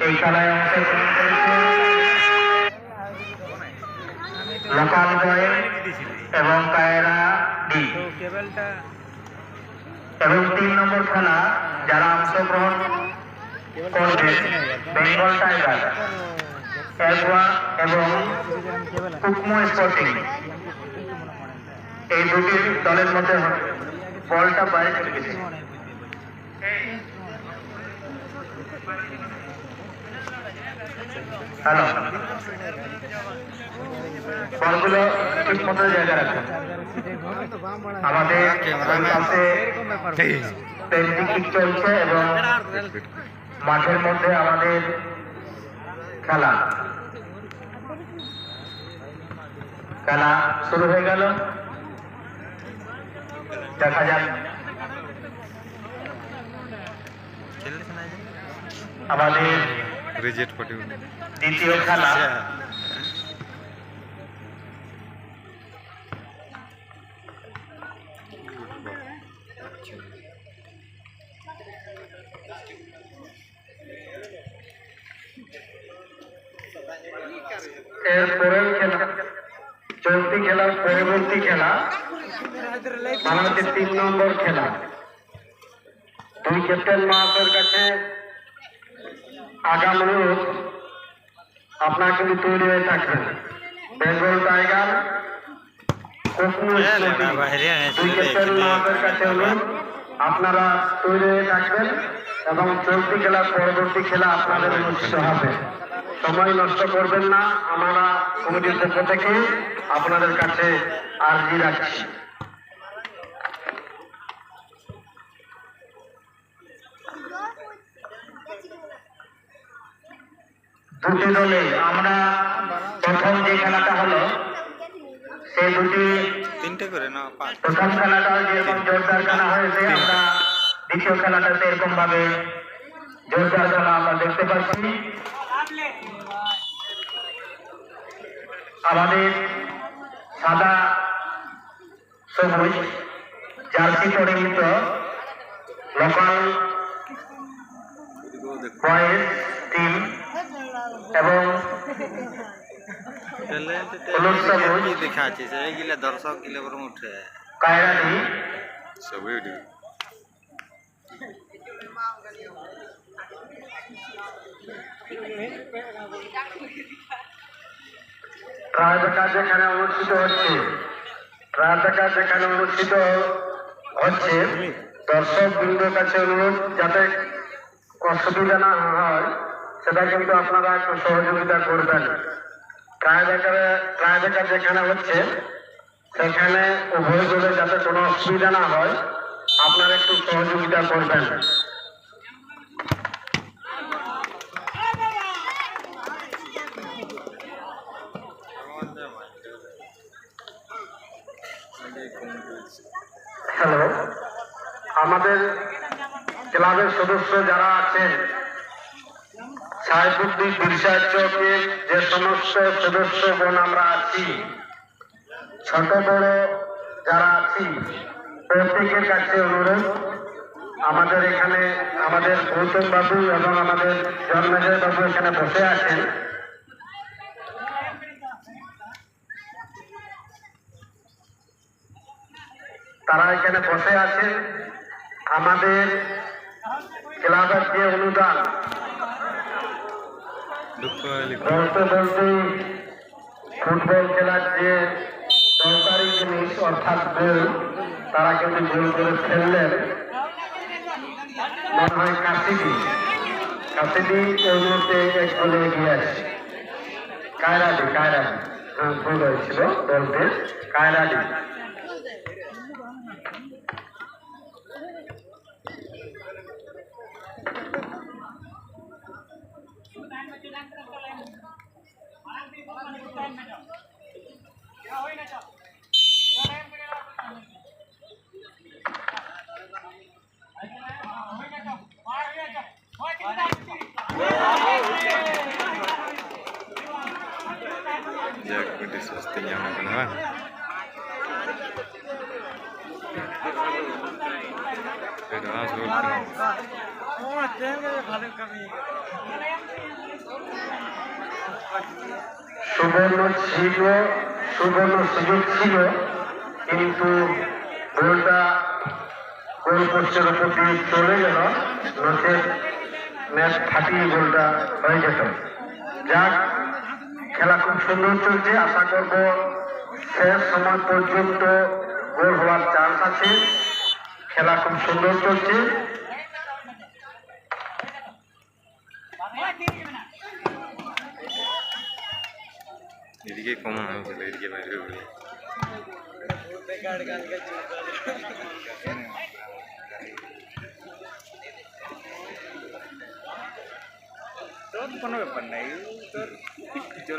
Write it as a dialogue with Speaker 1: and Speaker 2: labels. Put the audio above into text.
Speaker 1: এই খেলায় অংশগ্রহণ করেছে লোকাল জয়েন এবং কায়রা ডি। এবং 3 নম্বর খেলা যারা অংশগ্রহণ করবে বেঙ্গল টাইগার এলওয়া এবং কুকমো স্পোর্টিং, এই দুটি দলের মধ্যে বলটা বাইরে চলে গেছে। হ্যালো, বলগুলো ঠিক মতো জায়গায় রাখুন। আমাদের কাছে চলছে এবং মাঠের মধ্যে আমাদের খেলা শুরু হয়ে গেল। দেখা যাক আমাদের দ্বিতীয় খেলা। এরপরের খেলা, চলতি খেলার পরবর্তী খেলা আমাদের 3 নম্বর খেলা। দুই ক্যাপ্টেন মহাশয়ের কাছে আগাম অনুরোধ, আপনারা কিন্তু তৈরি হয়ে থাকবেন। বেঙ্গল টাইগার দুই ক্যাপ্টেন মহাশয়ের কাছে অনুরোধ, আপনারা তৈরি হয়ে থাকবেন এবং চলতি খেলার পরবর্তী খেলা আপনাদের অনুষ্ঠিত হবে। সময় নষ্ট করবেন না, আমরা কমিটির পক্ষ থেকে আপনাদের কাছে আর্জি রাখছি। দুটি দলে আমরা প্রথম যে খেলাটা হলো সেই দুটি প্রথম খেলাটা যেরকম জোরদার খেলা হয়েছে, আমরা দ্বিতীয় খেলাটাতে এরকম ভাবে জোরদার খেলা আমরা দেখতে পাচ্ছি। আমাদের সাদা সবুজ জার্সি পরিহিত লোকাল বয়েজ টিম এবং হলুদ সবুজ
Speaker 2: দর্শক উঠে
Speaker 1: কায়রানি ট্রায়াল যেখানে অনুষ্ঠিত হচ্ছে দর্শক বৃন্দের কাছে অনুরোধ, যাতে অসুবিধা না হয় সেটা কিন্তু আপনারা একটু সহযোগিতা করবেন। ট্রায়াল যেখানে হচ্ছে সেখানে উভয় দলে যাতে কোনো অসুবিধা না হয় আপনারা একটু সহযোগিতা করবেন। হ্যালো, আমাদের ক্লাবের সদস্য যারা আছেন, সাহেবুদ্দিন বিরসাদ চৌকের যে সমস্ত সদস্যগণ আমরা আছি, ছোট বড় যারা আছি, প্রত্যেকের কাছে অনুরোধ, আমাদের এখানে আমাদের গৌতম বাবু এবং আমাদের জন্মেজয় বাবু এখানে বসে আছেন। তারা এখানে বসে আছেন। আমাদের ক্লাবের যে অনুদান বলতে বলতে ফুটবল খেলার যে সরকারি জিনিস অর্থাৎ গোল, তারা কিন্তু গোল করে ফেললেন। মনে হয় কাশিদি এই মুহূর্তে এক গোলে এগিয়ে আসছে। কায়রাদি ভুল হয়েছিল বলতে, কায়রাদি।
Speaker 2: ভালো
Speaker 1: সুবর্ণ সুযোগ ছিল, কিন্তু গোলটা গোল পোস্টের উপর দিয়ে চলে গেল, নচেত ম্যাচ ফাটিয়ে গোলটা হয়ে যেত। যাক, খেলা খুব সুন্দর চলছে, আশা করব শেষ সময় পর্যন্ত গোল হওয়ার চান্স আছে। খেলা খুব সুন্দর চলছে।
Speaker 2: এদিকে কমন হয়েছিল, এদিকে বাইরে বলে তোর কোনো ব্যাপার নাই তোর